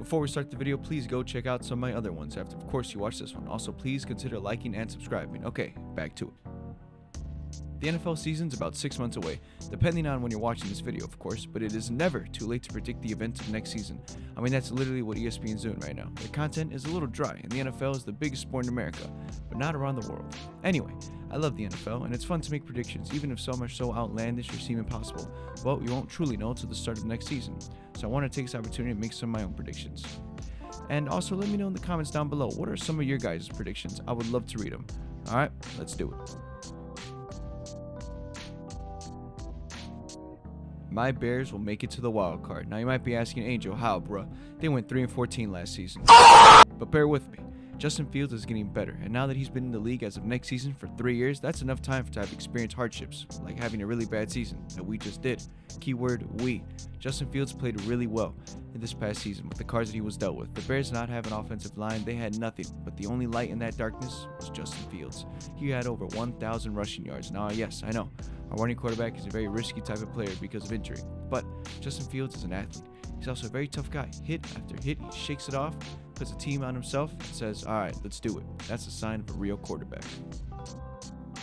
Before we start the video, please go check out some of my other ones after, of course, you watch this one. Also, please consider liking and subscribing. Okay, back to it. The NFL season's about 6 months away, depending on when you're watching this video, of course, but it is never too late to predict the events of next season. I mean, that's literally what ESPN's doing right now. Their content is a little dry, and the NFL is the biggest sport in America, but not around the world. Anyway, I love the NFL, and it's fun to make predictions, even if some are so outlandish or seem impossible. But we won't truly know until the start of next season, so I want to take this opportunity to make some of my own predictions. And also, let me know in the comments down below, what are some of your guys' predictions? I would love to read them. Alright, let's do it. My Bears will make it to the wild card. Now you might be asking, Angel, how, bruh? They went 3-14 last season. But bear with me. Justin Fields is getting better, and now that he's been in the league as of next season for 3 years, that's enough time to have experienced hardships, like having a really bad season that we just did. Keyword we. Justin Fields played really well in this past season with the cards that he was dealt with. The Bears did not have an offensive line. They had nothing, but the only light in that darkness was Justin Fields. He had over 1,000 rushing yards. Now, yes, I know, our running quarterback is a very risky type of player because of injury, but Justin Fields is an athlete. He's also a very tough guy. Hit after hit, he shakes it off, puts a team on himself, and says, all right, let's do it. That's a sign of a real quarterback.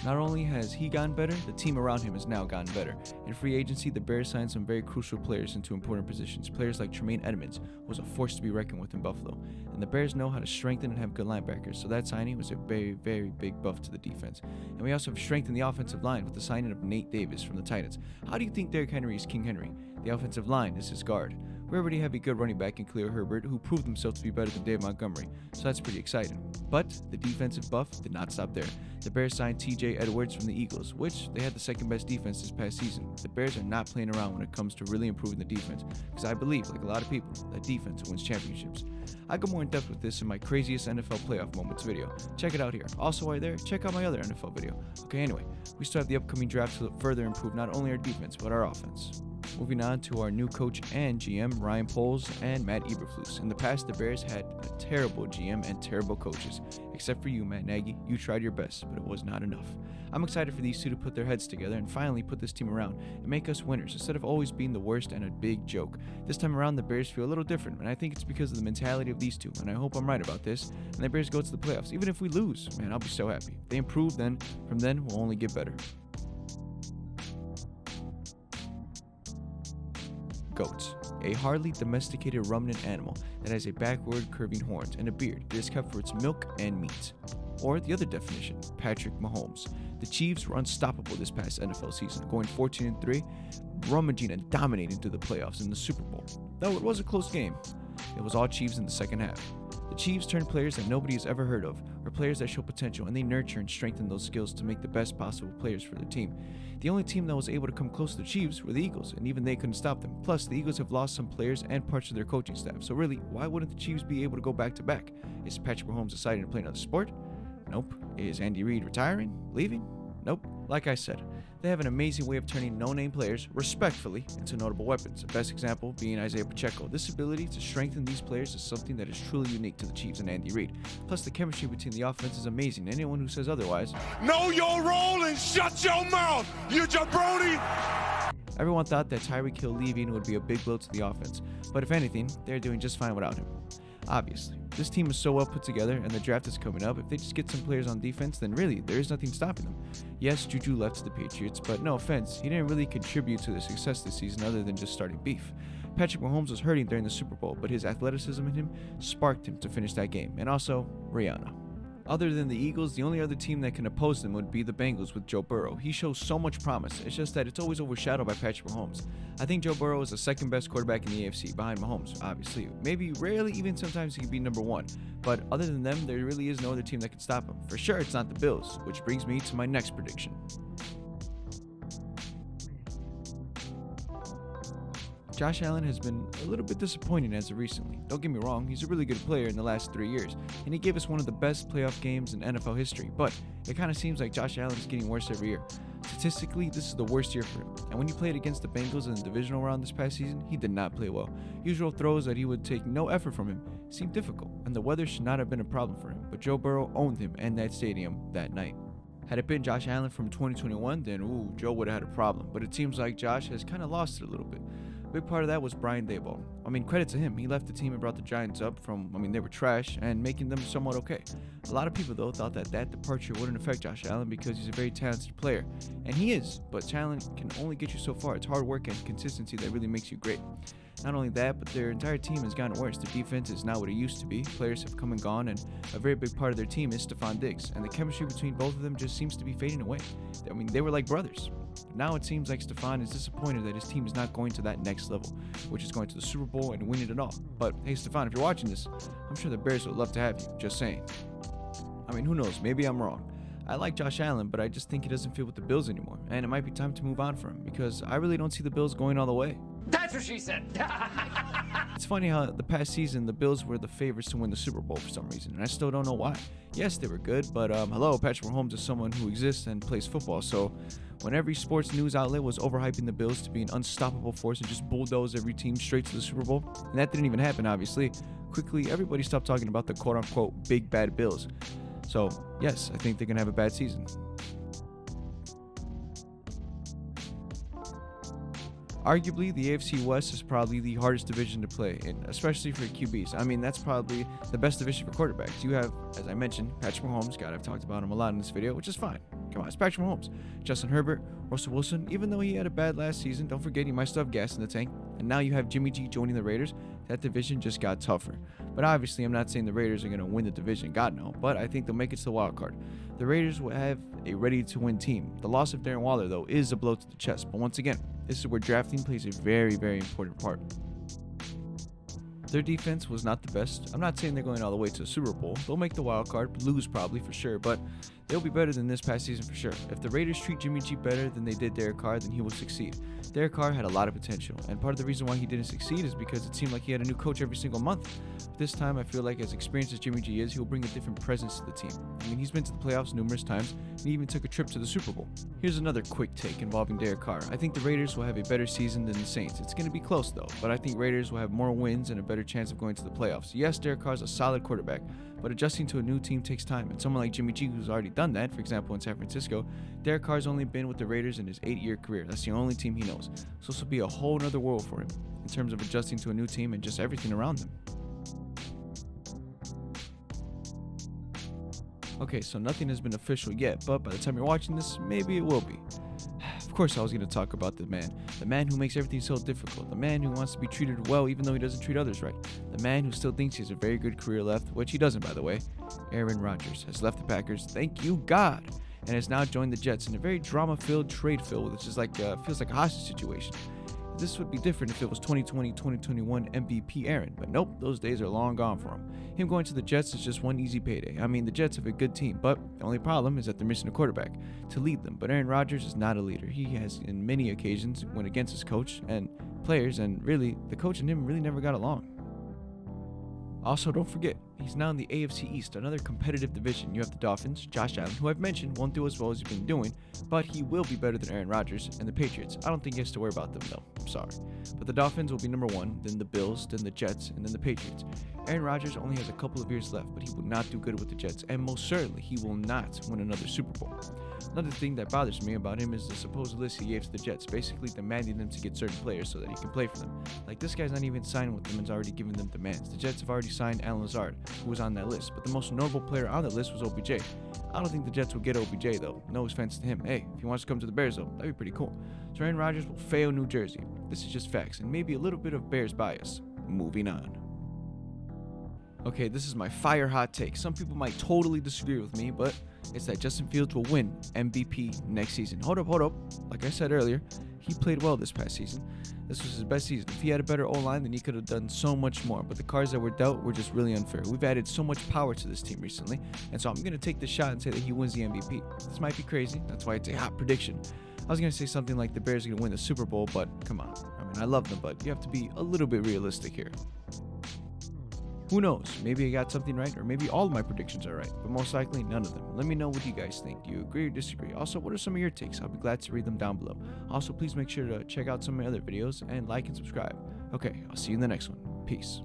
Not only has he gotten better, the team around him has now gotten better. In free agency, the Bears signed some very crucial players into important positions. Players like Tremaine Edmonds was a force to be reckoned with in Buffalo. And the Bears know how to strengthen and have good linebackers, so that signing was a very, very big buff to the defense. And we also have strengthened the offensive line with the signing of Nate Davis from the Titans. How do you think Derrick Henry is King Henry? The offensive line is his guard. We already have a good running back in Khalil Herbert who proved himself to be better than Dave Montgomery, so that's pretty exciting. But the defensive buff did not stop there. The Bears signed TJ Edwards from the Eagles, which they had the second best defense this past season. The Bears are not playing around when it comes to really improving the defense, because I believe, like a lot of people, that defense wins championships. I go more in depth with this in my craziest NFL playoff moments video. Check it out here. Also while you're there, check out my other NFL video. Okay, anyway, we still have the upcoming draft to further improve not only our defense, but our offense. Moving on to our new coach and GM, Ryan Poles and Matt Eberflus. In the past, the Bears had a terrible GM and terrible coaches. Except for you, Matt Nagy. You tried your best, but it was not enough. I'm excited for these two to put their heads together and finally put this team around and make us winners instead of always being the worst and a big joke. This time around, the Bears feel a little different, and I think it's because of the mentality of these two, and I hope I'm right about this, and the Bears go to the playoffs. Even if we lose, man, I'll be so happy. If they improve, then from then, we'll only get better. Goats, a hardly domesticated ruminant animal that has a backward curving horns and a beard. It is kept for its milk and meat. Or the other definition, Patrick Mahomes. The Chiefs were unstoppable this past NFL season, going 14-3, rummaging and dominating through the playoffs in the Super Bowl. Though it was a close game, it was all Chiefs in the second half. The Chiefs turn players that nobody has ever heard of, or players that show potential, and they nurture and strengthen those skills to make the best possible players for their team. The only team that was able to come close to the Chiefs were the Eagles, and even they couldn't stop them. Plus, the Eagles have lost some players and parts of their coaching staff, so really, why wouldn't the Chiefs be able to go back-to-back? Is Patrick Mahomes deciding to play another sport? Nope. Is Andy Reid retiring? Leaving? Nope. Like I said, they have an amazing way of turning no-name players, respectfully, into notable weapons. The best example being Isaiah Pacheco. This ability to strengthen these players is something that is truly unique to the Chiefs and Andy Reid. Plus, the chemistry between the offense is amazing. Anyone who says otherwise, know your role and shut your mouth, you jabroni! Everyone thought that Tyreek Hill leaving would be a big blow to the offense, but if anything, they're doing just fine without him. Obviously, this team is so well put together, and the draft is coming up. If they just get some players on defense, then really, there is nothing stopping them. Yes, Juju left to the Patriots, but no offense, he didn't really contribute to their success this season other than just starting beef. Patrick Mahomes was hurting during the Super Bowl, but his athleticism in him sparked him to finish that game, and also Rihanna. Other than the Eagles, the only other team that can oppose them would be the Bengals with Joe Burrow. He shows so much promise, it's just that it's always overshadowed by Patrick Mahomes. I think Joe Burrow is the second best quarterback in the AFC, behind Mahomes, obviously. Maybe, rarely, even sometimes he could be number one. But other than them, there really is no other team that can stop him. For sure, it's not the Bills, which brings me to my next prediction. Josh Allen has been a little bit disappointing as of recently. Don't get me wrong, he's a really good player in the last 3 years, and he gave us one of the best playoff games in NFL history, but it kind of seems like Josh Allen is getting worse every year. Statistically, this is the worst year for him, and when he played against the Bengals in the divisional round this past season, he did not play well. Usual throws that he would take no effort from him seemed difficult, and the weather should not have been a problem for him, but Joe Burrow owned him and that stadium that night. Had it been Josh Allen from 2021, then Joe would have had a problem, but it seems like Josh has kind of lost it a little bit. A big part of that was Brian Daboll. I mean, credit to him. He left the team and brought the Giants up from, they were trash, and making them somewhat okay. A lot of people, though, thought that departure wouldn't affect Josh Allen because he's a very talented player. And he is, but talent can only get you so far. It's hard work and consistency that really makes you great. Not only that, but their entire team has gotten worse. Their defense is not what it used to be. Players have come and gone, and a very big part of their team is Stefon Diggs. And the chemistry between both of them just seems to be fading away. They were like brothers. Now it seems like Stefon is disappointed that his team is not going to that next level, which is going to the Super Bowl and winning it all. But hey, Stefon, if you're watching this, I'm sure the Bears would love to have you. Just saying. Who knows? Maybe I'm wrong. I like Josh Allen, but I just think he doesn't fit with the Bills anymore, and it might be time to move on from him because I really don't see the Bills going all the way. That's what she said. It's funny how the past season the Bills were the favorites to win the Super Bowl for some reason, and I still don't know why. Yes, they were good, but hello, Patrick Mahomes is someone who exists and plays football, so when every sports news outlet was overhyping the Bills to be an unstoppable force and just bulldoze every team straight to the Super Bowl, and that didn't even happen, obviously, quickly everybody stopped talking about the quote-unquote big bad Bills. So, yes, I think they're going to have a bad season. Arguably, the AFC West is probably the hardest division to play in, especially for QBs. That's probably the best division for quarterbacks. You have, as I mentioned, Patrick Mahomes. God, I've talked about him a lot in this video, which is fine. Come on, it's Patrick Mahomes. Justin Herbert, Russell Wilson, even though he had a bad last season, don't forget he might still have gas in the tank. And now you have Jimmy G joining the Raiders. That division just got tougher. But obviously, I'm not saying the Raiders are going to win the division. God, no. But I think they'll make it to the wild card. The Raiders will have a ready-to-win team. The loss of Darren Waller, though, is a blow to the chest. But once again, this is where drafting plays a very, very important part. Their defense was not the best. I'm not saying they're going all the way to the Super Bowl. They'll make the wild card, lose probably for sure, but they'll be better than this past season for sure. If the Raiders treat Jimmy G better than they did Derek Carr, then he will succeed. Derek Carr had a lot of potential, and part of the reason why he didn't succeed is because it seemed like he had a new coach every single month. This time, I feel like as experienced as Jimmy G is, he'll bring a different presence to the team. He's been to the playoffs numerous times, and he even took a trip to the Super Bowl. Here's another quick take involving Derek Carr. I think the Raiders will have a better season than the Saints. It's going to be close though, but I think Raiders will have more wins and a better chance of going to the playoffs. Yes, Derek Carr is a solid quarterback, but adjusting to a new team takes time, and someone like Jimmy G, who's already done that, for example in San Francisco, Derek Carr's only been with the Raiders in his 8-year career. That's the only team he knows. So this will be a whole nother world for him in terms of adjusting to a new team and just everything around him. Okay, so nothing has been official yet, but by the time you're watching this, maybe it will be. Of course I was going to talk about the man who makes everything so difficult, the man who wants to be treated well even though he doesn't treat others right, the man who still thinks he has a very good career left, which he doesn't by the way. Aaron Rodgers has left the Packers, thank you God, and has now joined the Jets in a very drama-filled trade-filled, which is feels like a hostage situation. This would be different if it was 2020-2021 MVP Aaron, but nope, those days are long gone for him. Him going to the Jets is just one easy payday. The Jets have a good team, but the only problem is that they're missing a quarterback to lead them. But Aaron Rodgers is not a leader. He has, in many occasions, went against his coach and players, and really, the coach and him really never got along. Also, don't forget, he's now in the AFC East, another competitive division. You have the Dolphins, Josh Allen, who I've mentioned won't do as well as he's been doing, but he will be better than Aaron Rodgers, and the Patriots. I don't think he has to worry about them, though. I'm sorry. But the Dolphins will be number 1, then the Bills, then the Jets, and then the Patriots. Aaron Rodgers only has a couple of years left, but he will not do good with the Jets, and most certainly he will not win another Super Bowl. Another thing that bothers me about him is the supposed list he gave to the Jets, basically demanding them to get certain players so that he can play for them. Like, this guy's not even signing with them and is already giving them demands. The Jets have already signed Allen Lazard, who was on that list, but the most notable player on that list was OBJ. I don't think the Jets will get OBJ though, no offense to him. Hey, if he wants to come to the Bears though, that'd be pretty cool. So Aaron Rodgers will fail New Jersey. This is just facts, and maybe a little bit of Bears bias. Moving on. Okay, this is my fire hot take. Some people might totally disagree with me, but it's that Justin Fields will win MVP next season. Hold up. Like I said earlier, he played well this past season. This was his best season. If he had a better O-line, then he could have done so much more. But the cards that were dealt were just really unfair. We've added so much power to this team recently, and so I'm going to take the shot and say that he wins the MVP. This might be crazy. That's why it's a hot prediction. I was going to say something like the Bears are going to win the Super Bowl, but come on. I love them, but you have to be a little bit realistic here. Who knows? Maybe I got something right, or maybe all of my predictions are right, but most likely none of them. Let me know what you guys think. Do you agree or disagree? Also, what are some of your takes? I'll be glad to read them down below. Also, please make sure to check out some of my other videos and like and subscribe. Okay, I'll see you in the next one. Peace.